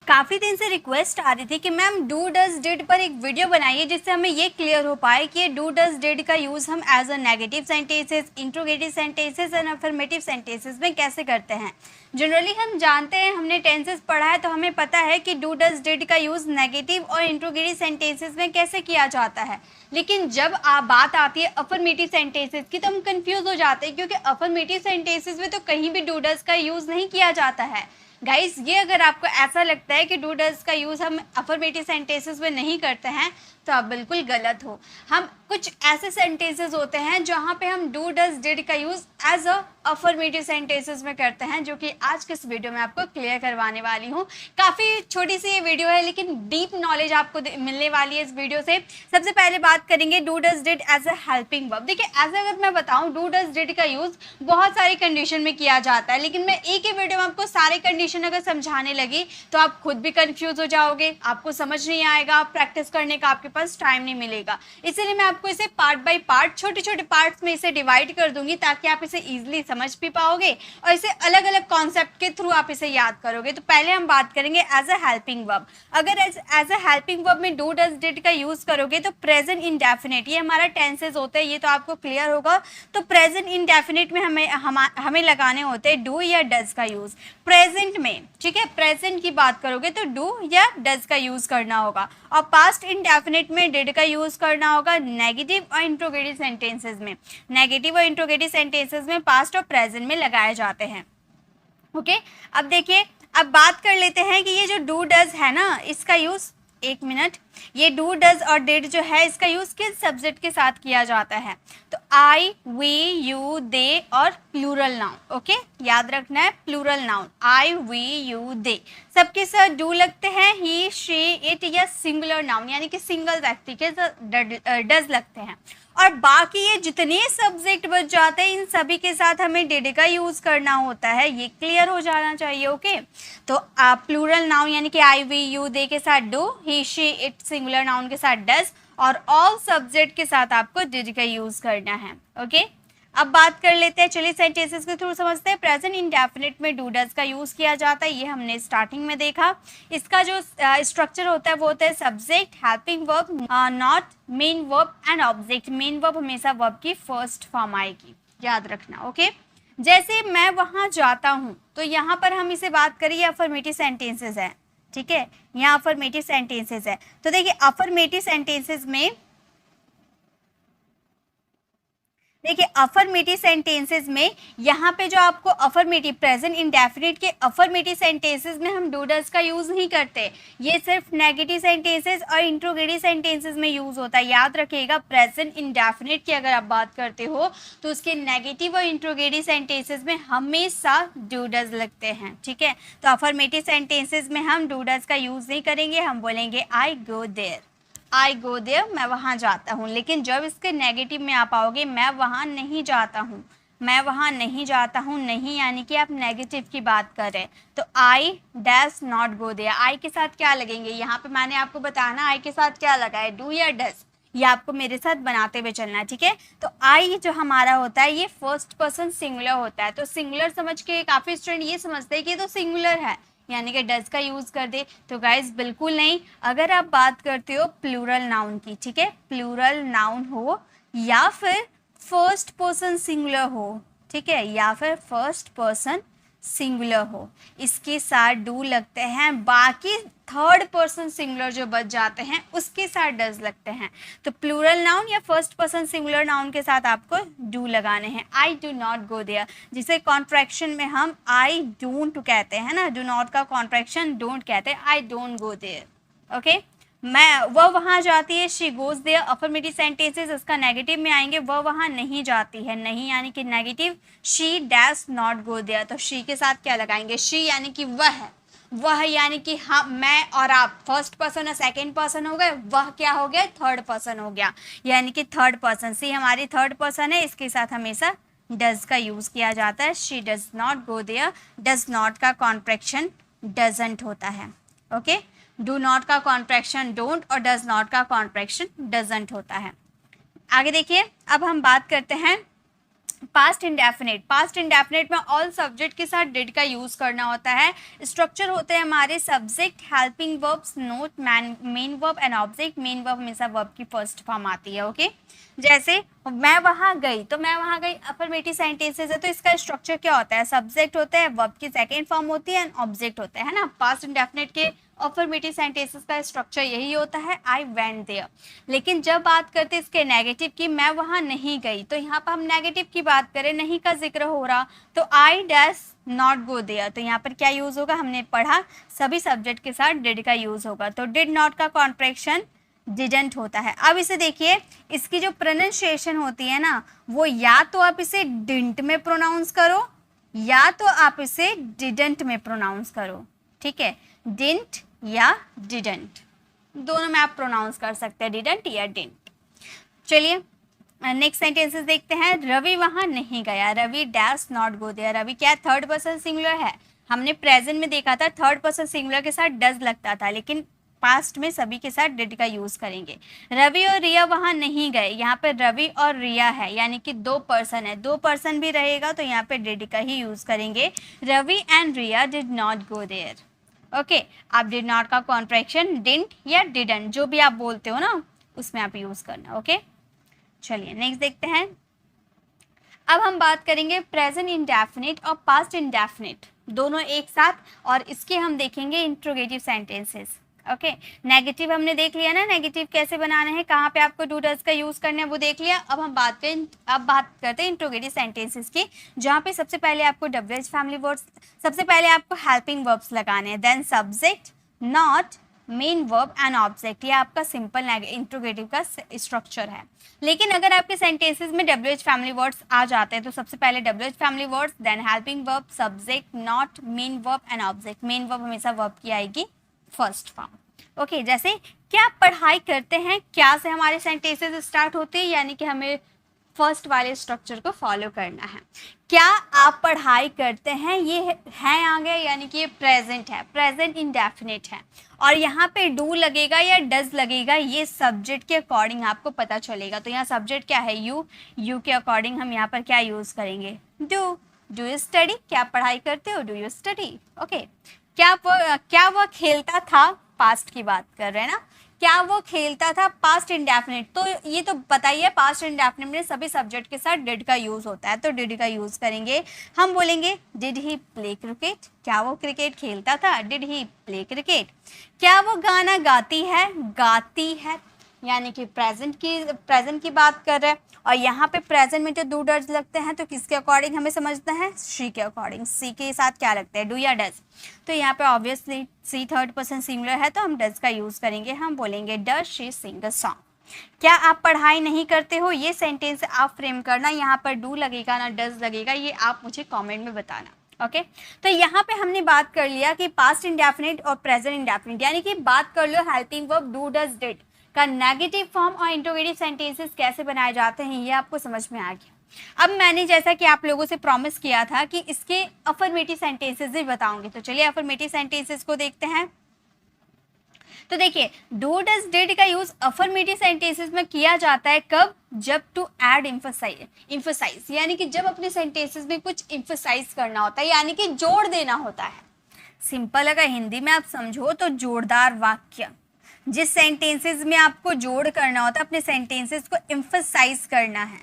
काफ़ी दिन से रिक्वेस्ट आ रही थी कि मैम डू डज डिड पर एक वीडियो बनाइए जिससे हमें ये क्लियर हो पाए कि ये डू डज डिड का यूज़ हम as a negative sentences, interrogative sentences and affirmative sentences में कैसे करते हैं। जनरली हम जानते हैं, हमने टेंसेस पढ़ा है तो हमें पता है कि डू डज डिड का यूज़ नेगेटिव और इंट्रोगेटिव सेंटेंसेस में कैसे किया जाता है। लेकिन जब बात आती है अफर्मेटिव सेंटेंसेस की तो हम कंफ्यूज हो जाते हैं, क्योंकि अफर्मेटिव सेंटेंसेस में तो कहीं भी डू डज का यूज़ नहीं किया जाता है। गाइस, ये अगर आपको ऐसा लगता है कि डू डज का यूज़ हम अफर्मेटिव सेंटेंसेस में नहीं करते हैं तो आप बिल्कुल गलत हो। हम कुछ ऐसे सेंटेंसेस होते हैं जहाँ पे हम डू डज डिड का use as a affirmative sentences में करते हैं, जो कि आज के इस वीडियो में आपको क्लियर करवाने वाली हूँ। काफ़ी छोटी सी ये वीडियो है लेकिन डीप नॉलेज आपको मिलने वाली है इस वीडियो से। सबसे पहले बात करेंगे do does did as a helping verb. देखिए, ऐसे अगर मैं बताऊँ, डू डज डिड का यूज़ बहुत सारी कंडीशन में किया जाता है, लेकिन मैं एक ही वीडियो में आपको सारे कंडीशन अगर समझाने लगी तो आप खुद भी कंफ्यूज हो जाओगे, आपको समझ नहीं आएगा, प्रैक्टिस करने का आपके पास टाइम नहीं मिलेगा। इसीलिए मैं आपको इसे पार्ट बाय पार्ट, छोटे छोटे पार्ट्स में इसे डिवाइड कर दूंगी ताकि आप इसे इजीली समझ भी पाओगे और इसे अलग अलग कॉन्सेप्ट के थ्रू आप इसे याद करोगे। तो पहले हम बात करेंगे एज अ हेल्पिंग वर्ब। अगर एज अ हेल्पिंग वर्ब में डू डज डिड का यूज करोगे तो प्रेजेंट इंडेफिनिट, ये हमारा टेंसेज होता है, ये तो आपको क्लियर होगा। तो प्रेजेंट इंडेफिनिट में हमें लगाने होते हैं डू या डज का यूज प्रेजेंट में। ठीक है, प्रेजेंट की बात करोगे तो डू या डज का यूज करना होगा, और पास्ट इंडेफिनिट में डिड का यूज करना होगा नेगेटिव और इंट्रोगेटिव सेंटेंसेस में। नेगेटिव और इंट्रोगेटिव सेंटेंसेस में पास्ट और प्रेजेंट में लगाए जाते हैं। ओके, अब देखिए, अब बात कर लेते हैं कि ये जो डू डज है ना, इसका यूज, एक मिनट, ये डू डज और डिड जो है इसका यूज किस सब्जेक्ट के साथ किया जाता है? तो आई, वी, यू, दे और प्लूरल नाउन। ओके, याद रखना है, plural noun I, we, you, they सबके साथ डू लगते हैं। ही, शी, इट या सिंगुलर नाउन यानी कि सिंगल व्यक्ति के डज लगते हैं। और बाकी ये जितने सब्जेक्ट बच जाते हैं इन सभी के साथ हमें डिड का यूज करना होता है, ये क्लियर हो जाना चाहिए। ओके, तो प्लूरल नाउन यानी कि आई, वी, यू, दे के साथ do, he, she, it singular noun के साथ डज, और ऑल सब्जेक्ट के साथ आपको डिड का यूज करना है। ओके, अब बात कर लेते हैं, चलिए सेंटेंसेस के थ्रू समझते हैं। प्रेजेंट इंडेफिनिट में डू डज का यूज किया जाता है, ये हमने स्टार्टिंग में देखा। इसका जो स्ट्रक्चर होता है वो होता है subject, helping verb, not, main verb and object. Main verb हमेशा वर्ब की फर्स्ट फॉर्म आएगी, याद रखना। ओके, जैसे मैं वहां जाता हूं, तो यहाँ पर हम इसे बात करें, ये अफर्मेटिव सेंटेंसेस है। ठीक है, यहाँ अफर्मेटिव सेंटेंसेस है। तो देखिए, अफर्मेटिव सेंटेंसेस में देखिए, अफर्मेटिव सेंटेंसेस में यहाँ पे जो आपको अफर्मेटिव, प्रेजेंट इंडेफिनिट के अफर्मेटिव सेंटेंसेस में हम डू डज का यूज नहीं करते, ये सिर्फ नेगेटिव सेंटेंसेस और इंट्रोगेटिव सेंटेंसेस में यूज होता है। याद रखिएगा, प्रेजेंट इंडेफिनिट की अगर आप बात करते हो तो उसके नेगेटिव और इंट्रोगेटिव सेंटेंसेस में हमेशा डू डज लगते हैं। ठीक है, तो अफर्मेटिव सेंटेंसेस में हम डू डज का यूज नहीं करेंगे, हम बोलेंगे आई गो देयर, आई गो देयर, मैं वहाँ जाता हूँ। लेकिन जब इसके नेगेटिव में आप आओगे, मैं वहाँ नहीं जाता हूँ, मैं वहाँ नहीं जाता हूँ, नहीं यानी कि आप नेगेटिव की बात कर रहे हैं, तो I dash not go there, I के साथ क्या लगेंगे? यहाँ पे मैंने आपको बताना आई के साथ क्या लगा है, डू या डज, ये आपको मेरे साथ बनाते हुए चलना है। ठीक है, तो आई जो हमारा होता है ये फर्स्ट पर्सन सिंगुलर होता है, तो सिंगुलर समझ के काफ़ी स्टूडेंट ये समझते हैं कि ये तो सिंगुलर है यानी कि डज का यूज कर दे, तो गाइस बिल्कुल नहीं। अगर आप बात करते हो प्लूरल नाउन की, ठीक है, प्लूरल नाउन हो या फिर फर्स्ट पर्सन सिंगुलर हो, ठीक है, या फिर फर्स्ट पर्सन सिंगुलर हो, इसके साथ डू लगते हैं। बाकी थर्ड पर्सन सिंगुलर जो बच जाते हैं उसके साथ डज लगते हैं। तो प्लूरल नाउन या फर्स्ट पर्सन सिंगुलर नाउन के साथ आपको डू लगाने हैं। I do not go there, जिसे कॉन्ट्रैक्शन में हम आई डोंट कहते हैं ना, डू नॉट का कॉन्ट्रैक्शन डोंट कहते हैं, I don't go there. Okay, मैं, वह वहाँ जाती है, she goes there. Affirmative sentences इसका नेगेटिव में आएंगे, वह वहाँ नहीं जाती है, नहीं यानी कि negative, she dash not go there, तो शी के साथ क्या लगाएंगे? शी यानी कि वह है, वह यानी कि हाँ, मैं और आप फर्स्ट पर्सन और सेकंड पर्सन हो गए, वह क्या हो गया? थर्ड पर्सन हो गया, यानी कि थर्ड पर्सन। सी हमारी थर्ड पर्सन है, इसके साथ हमेशा डज का यूज किया जाता है। She does not go there, does not का कॉन्ट्रैक्शन डजंट होता है। ओके, डू नॉट का कॉन्ट्रैक्शन डोंट और डज नॉट का कॉन्ट्रैक्शन डजंट होता है। आगे देखिए, अब हम बात करते हैं पास्ट इंडेफिनेट में ऑल सब्जेक्ट के साथ डिड का यूज करना होता है। स्ट्रक्चर होते हैं हमारे subject, helping verbs, note, main verb and object. Main verb हमेशा वर्ब की फर्स्ट फॉर्म आती है। ओके जैसे मैं वहां गई, तो मैं वहां गई अफर्मेटिव सेंटेंसेस है, तो इसका स्ट्रक्चर क्या होता है, सब्जेक्ट होता है, वर्ब की सेकेंड फॉर्म होती है एंड ऑब्जेक्ट होता है ना। पास्ट इंडेफिनेट के अफर्मेटिव सेंटेंसेस का स्ट्रक्चर यही होता है, आई वेंट देयर। लेकिन जब बात करते हैं इसके नेगेटिव की, मैं वहां नहीं गई, तो यहाँ पर हम नेगेटिव की बात करें, नहीं का जिक्र हो रहा, तो I dash not go there, तो यहाँ पर क्या यूज होगा, हमने पढ़ा सभी सब्जेक्ट के साथ डिड का यूज होगा, तो डिड नॉट का कॉन्ट्रैक्शन डिडंट होता है। अब इसे देखिए, इसकी जो प्रोनाउंसिएशन होती है ना, वो या तो आप इसे डिंट में प्रोनाउंस करो या तो आप इसे डिडंट में प्रोनाउंस करो। ठीक है, डिंट या डिडंट दोनों में आप प्रोनाउंस कर सकते हैं, डिडंट या डिंट। चलिए नेक्स्ट सेंटेंसेस देखते हैं। रवि वहां नहीं गया, Ravi dash not go there. Ravi क्या थर्ड पर्सन सिंगुलर है, हमने प्रेजेंट में देखा था थर्ड पर्सन सिंगुलर के साथ डज लगता था, लेकिन पास्ट में सभी के साथ डिड का यूज करेंगे। रवि और रिया वहां नहीं गए, यहाँ पे रवि और रिया है, यानी कि दो पर्सन है, दो पर्सन भी रहेगा तो यहाँ पे डिड का ही यूज करेंगे। Ravi and Riya did not go there. Okay आप डिड नॉट का कॉन्ट्रैक्शन डिडंट या डिडंट जो भी आप बोलते हो ना, उसमें आप यूज करना। ओके चलिए नेक्स्ट देखते हैं। अब हम बात करेंगे प्रेजेंट इंडेफिनिट और पास्ट इंडेफिनिट दोनों एक साथ, और इसके हम देखेंगे इंट्रोगेटिव सेंटेंसेस। ओके नेगेटिव हमने देख लिया ना, नेगेटिव कैसे बनाना है, कहाँ पे आपको डू डज का यूज करना है वो देख लिया। अब हम बात करते हैं इंट्रोगेटिव सेंटेंसेस की, जहाँ पे सबसे पहले आपको WH फैमिली वर्ड्स, सबसे पहले आपको हेल्पिंग वर्ब्स लगाने हैं, then subject, not, main verb and object. ये आपका सिंपल इंट्रोगेटिव का स्ट्रक्चर है। लेकिन अगर आपके सेंटेंसेस में WH फैमिली वर्ड्स आ जाते हैं, तो सबसे पहले WH family words, then helping verb, subject, not, main verb and object. Main verb हमेशा वर्ब की आएगी फर्स्ट फॉर्म। ओके जैसे क्या पढ़ाई करते हैं, क्या से हमारे सेंटेंसेस स्टार्ट होते हैं, यानी कि हमें फर्स्ट वाले स्ट्रक्चर को फॉलो करना है। क्या आप पढ़ाई करते हैं, ये है आगे, यानी कि ये प्रेजेंट है, प्रेजेंट इंडेफिनिट है, और यहाँ पे डू लगेगा या डज लगेगा, ये सब्जेक्ट के अकॉर्डिंग आपको पता चलेगा। तो यहाँ सब्जेक्ट क्या है, यू के अकॉर्डिंग हम यहाँ पर क्या यूज करेंगे, डू यू स्टडी, क्या पढ़ाई करते हो, डू यू स्टडी। ओके क्या वो खेलता था, पास्ट की बात कर रहे हैं ना, क्या वो खेलता था, पास्ट इंडेफिनिट, तो ये तो बताइए पास्ट इंडेफिनिट में सभी सब्जेक्ट के साथ डिड का यूज होता है, तो डिड का यूज करेंगे। हम बोलेंगे डिड ही प्ले क्रिकेट, क्या वो क्रिकेट खेलता था, डिड ही प्ले क्रिकेट। क्या वो गाना गाती है, यानी कि प्रेजेंट की बात कर रहे हैं, और यहाँ पे प्रेजेंट में जो डू डज लगते हैं, तो किसके अकॉर्डिंग हमें समझना है, शी के अकॉर्डिंग। सी के साथ क्या लगता है, डू या डज, तो यहाँ पे ऑब्वियसली सी थर्ड पर्सन सिंगुलर है, तो हम डज का यूज करेंगे। हम बोलेंगे does she Singh a song. क्या आप पढ़ाई नहीं करते हो, ये सेंटेंस आप फ्रेम करना, यहाँ पर डू लगेगा ना डज लगेगा, ये आप मुझे कॉमेंट में बताना। ओके तो यहाँ पे हमने बात कर लिया कि पास्ट इंडेफिनिट और प्रेजेंट इंडेफिनिट, यानी कि बात कर लो helping verb do does did का नेगेटिव फॉर्म और इंट्रोगेटिव सेंटेंसेस कैसे बनाए जाते हैं, ये आपको समझ में आ गया। अब मैंने जैसा कि आप लोगों से प्रॉमिस किया था कि इसके अफर्मेटिव सेंटेंसेस भी बताऊंगी, तो चलिए अफर्मेटिव सेंटेंसेस को देखते हैं। तो देखिए डू डज डिड का यूज अफर्मेटिव सेंटेंसेस में किया जाता है कब, जब टू ऐड इम्फसाइज, यानी कि जब अपने सेंटेंसेस में कुछ इम्फसाइज करना होता है, यानी कि जोड़ देना होता है। सिंपल अगर हिंदी में आप समझो तो जोरदार वाक्य, जिस सेंटेंसेस में आपको जोड़ करना होता है, अपने सेंटेंसेस को एम्फसाइज करना है,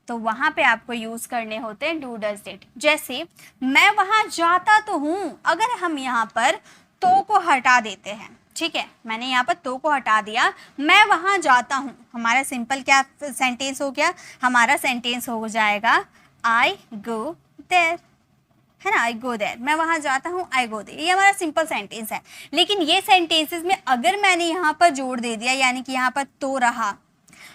तो वहां पे आपको यूज करने होते हैं डू डज डिड। जैसे मैं वहां जाता तो हूं, अगर हम यहाँ पर तो को हटा देते हैं, ठीक है, मैंने यहाँ पर तो को हटा दिया, मैं वहां जाता हूं, हमारा सिंपल क्या सेंटेंस हो गया, हमारा सेंटेंस हो जाएगा आई गो देयर, है ना, आई गो देयर, मैं वहां जाता हूँ, आई गो देयर, ये हमारा सिंपल सेंटेंस है। लेकिन ये सेंटेंसेस में अगर मैंने यहाँ पर जोड़ दे दिया, यानी कि यहाँ पर तो रहा,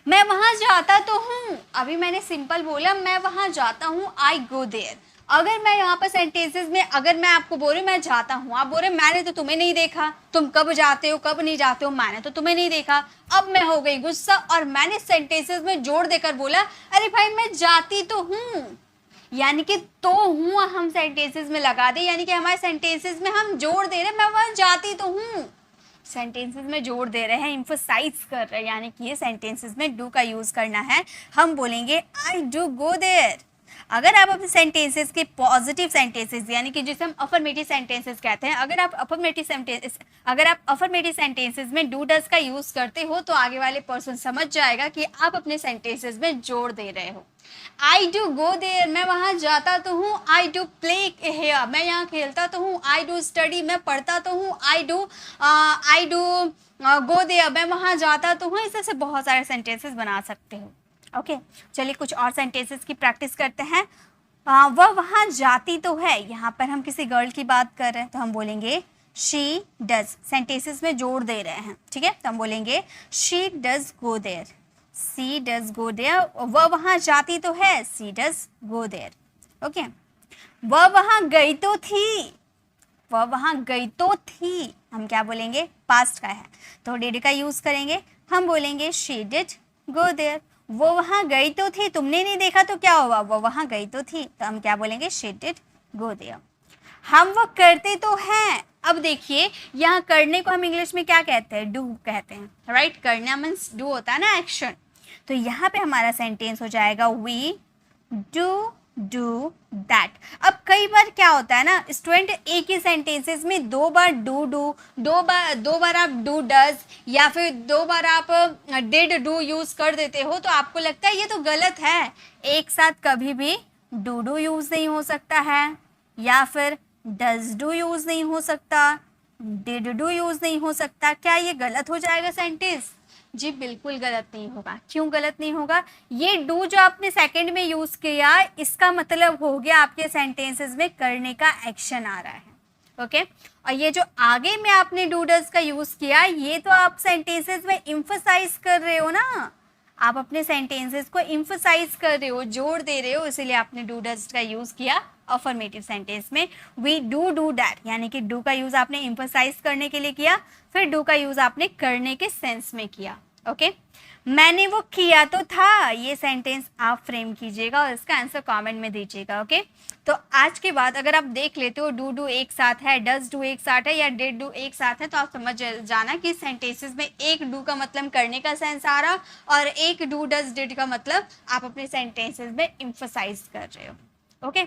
मैं वहां जाता तो हूँ, अभी मैंने सिंपल बोला मैं वहां जाता हूँ, आई गो देयर। अगर मैं यहाँ पर सेंटेंसेस में अगर मैं आपको बोल रही हूँ मैं जाता हूँ, आप बोल रहे मैंने तो तुम्हें नहीं देखा, तुम कब जाते हो कब नहीं जाते हो, मैंने तो तुम्हें नहीं देखा। अब मैं हो गई गुस्सा और मैंने सेंटेंसेस में जोड़ देकर बोला अरे भाई मैं जाती तो हूँ, यानी कि तो हूँ हम सेंटेंसेस में लगा दे, यानी कि हमारे सेंटेंसेस में हम जोड़ दे रहे हैं, मैं वहां जाती तो हूँ, सेंटेंसेस में जोड़ दे रहे हैं, इम्फसाइज कर रहे हैं, यानी कि ये सेंटेंसेस में डू का यूज करना है। हम बोलेंगे आई डू गो देयर, अगर आप अपने सेंटेंसेस के पॉजिटिव सेंटेंसेस यानी कि जिसे हम अफर्मेटिव सेंटेंसेस कहते हैं, अगर आप अफर्मेटिव सेंटेंसेस में डू डज का यूज करते हो तो आगे वाले पर्सन समझ जाएगा कि आप अपने सेंटेंसेस में जोड़ दे रहे हो। आई डू गो देयर, मैं वहां जाता तो हूँ। आई डू प्ले हेयर, मैं यहाँ खेलता तो हूँ। आई डू स्टडी, मैं पढ़ता तो हूँ। आई डू गो देयर, मैं वहां जाता तो हूँ। इस तरह से बहुत सारे सेंटेंसेस बना सकते हो। ओके, चलिए कुछ और सेंटेंसेस की प्रैक्टिस करते हैं। वह वहाँ जाती तो है, यहाँ पर हम किसी गर्ल की बात कर रहे हैं तो हम बोलेंगे शी डज, सेंटेंसेस में जोड़ दे रहे हैं, ठीक है। तो हम बोलेंगे she does go there, she does go there. वह वहाँ जाती तो है, she does go there. Okay, वह वहाँ गई तो थी, वह वहाँ गई तो थी, हम क्या बोलेंगे, पास्ट का है तो डिड का यूज करेंगे, हम बोलेंगे शी डिड गो देयर। वो वहाँ गई तो थी, तुमने नहीं देखा तो क्या हुआ, वो वहाँ गई तो थी, तो हम क्या बोलेंगे, शी डिड गो देयर। हम वो करते तो हैं, अब देखिए यहाँ करने को हम इंग्लिश में क्या कहते हैं, डू कहते हैं, राइट। करना मीन्स डू होता है ना, एक्शन। तो यहाँ पे हमारा सेंटेंस हो जाएगा वी डू दैट। अब कई बार क्या होता है ना स्टूडेंट, एक ही सेंटेंसेस में दो बार दो बार आप डू डज या फिर दो बार आप डिड डू यूज कर देते हो, तो आपको लगता है ये तो गलत है। एक साथ कभी भी डू यूज नहीं हो सकता है, या फिर डज डू यूज नहीं हो सकता, डिड डू यूज नहीं हो सकता। क्या ये गलत हो जाएगा सेंटेंस? जी बिल्कुल गलत नहीं होगा। क्यों गलत नहीं होगा? ये डू जो आपने सेकंड में यूज किया, इसका मतलब हो गया आपके सेंटेंसेस में करने का एक्शन आ रहा है। ओके, और ये जो आगे में आपने डू डज का यूज किया, ये तो आप सेंटेंसेस में इम्फसाइज कर रहे हो ना, आप अपने सेंटेंसेस को इम्फसाइज कर रहे हो, जोड़ दे रहे हो, इसीलिए आपने डू डज का यूज किया अफर्मेटिव सेंटेंस में। वी डू दैट, यानी कि डू का यूज आपने इम्फसाइज करने के लिए किया, फिर डू का यूज आपने करने के सेंस में किया। ओके, मैंने वो किया तो था, ये सेंटेंस आप फ्रेम कीजिएगा और इसका आंसर कमेंट में दीजिएगा। ओके, तो आज के बाद अगर आप देख लेते हो डू एक साथ है, डज डू एक साथ है या डिड डू एक साथ है, तो आप समझ जाना कि सेंटेंसेस में एक डू का मतलब करने का सेंस आ रहा और एक डू डज डिड का मतलब आप अपने सेंटेंसेस में इम्फसाइज कर रहे हो। ओके,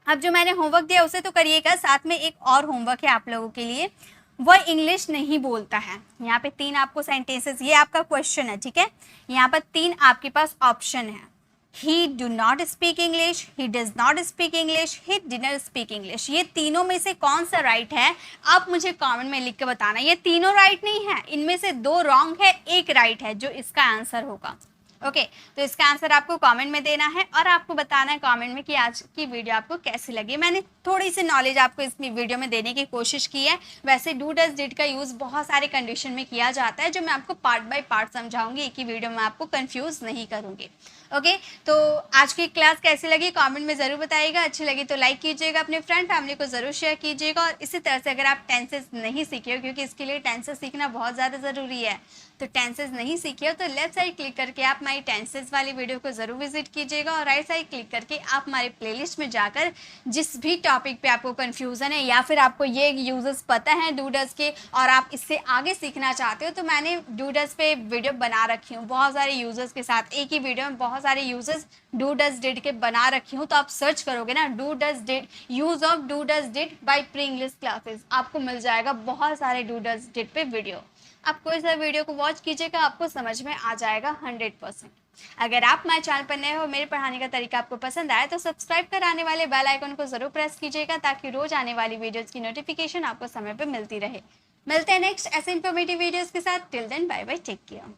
अब जो मैंने होमवर्क दिया उसे तो करिएगा, साथ में एक और होमवर्क है आप लोगों के लिए। वह इंग्लिश नहीं बोलता है, यहाँ पे 3 आपको सेंटेंसेस, ये आपका क्वेश्चन है, ठीक है। यहाँ पर 3 आपके पास ऑप्शन है। ही do not speak English, he does not speak English, he didn't speak English. ये तीनों में से कौन सा राइट है, आप मुझे कमेंट में लिख के बताना। ये तीनों राइट नहीं है, इनमें से 2 रॉन्ग है, 1 राइट है, जो इसका आंसर होगा। ओके, तो इसका आंसर आपको कमेंट में देना है और आपको बताना है कमेंट में कि आज की वीडियो आपको कैसी लगी। मैंने थोड़ी सी नॉलेज आपको इस वीडियो में देने की कोशिश की है। वैसे डू डज डिड का यूज़ बहुत सारे कंडीशन में किया जाता है, जो मैं आपको पार्ट बाय पार्ट समझाऊंगी, एक ही वीडियो में आपको कंफ्यूज नहीं करूंगी। ओके, तो आज की क्लास कैसी लगी कमेंट में ज़रूर बताइएगा। अच्छी लगी तो लाइक कीजिएगा, अपने फ्रेंड फैमिली को ज़रूर शेयर कीजिएगा। और इसी तरह से अगर आप टेंसेस नहीं सीखे हो, क्योंकि इसके लिए टेंसेस सीखना बहुत ज़्यादा ज़रूरी है, तो टेंसेस नहीं सीखे हो तो लेफ्ट साइड क्लिक करके आप हमारी टेंसेस वाली वीडियो को ज़रूर विजिट कीजिएगा और राइट साइड क्लिक करके आप हमारे प्लेलिस्ट में जाकर जिस भी टॉपिक पे आपको कन्फ्यूज़न है या फिर आपको ये यूजेस पता है डू डज के और आप इससे आगे सीखना चाहते हो, तो मैंने डू डज पे वीडियो बना रखी हूँ बहुत सारे यूजर्स के साथ। एक ही वीडियो में बहुत सारे यूजर्स डू डज डिड के बना रखी हूँ, तो आप सर्च करोगे ना do does did, use of do does did by pre English classes, आपको मिल जाएगा बहुत सारे डू डज डिड पे वीडियो। आप कोई सा वीडियो को वॉच कीजिएगा, आपको समझ में आ जाएगा 100%। अगर आप हमारे चैनल पर नए हो, मेरे पढ़ाने का तरीका आपको पसंद आए तो सब्सक्राइब कर आने वाले बेल आइकन को जरूर प्रेस कीजिएगा, ताकि रोज आने वाली वीडियोस की नोटिफिकेशन आपको समय पर मिलती रहे। मिलते हैं नेक्स्ट ऐसे इन्फॉर्मेटिव वीडियोस के साथ। Till then bye bye, take care.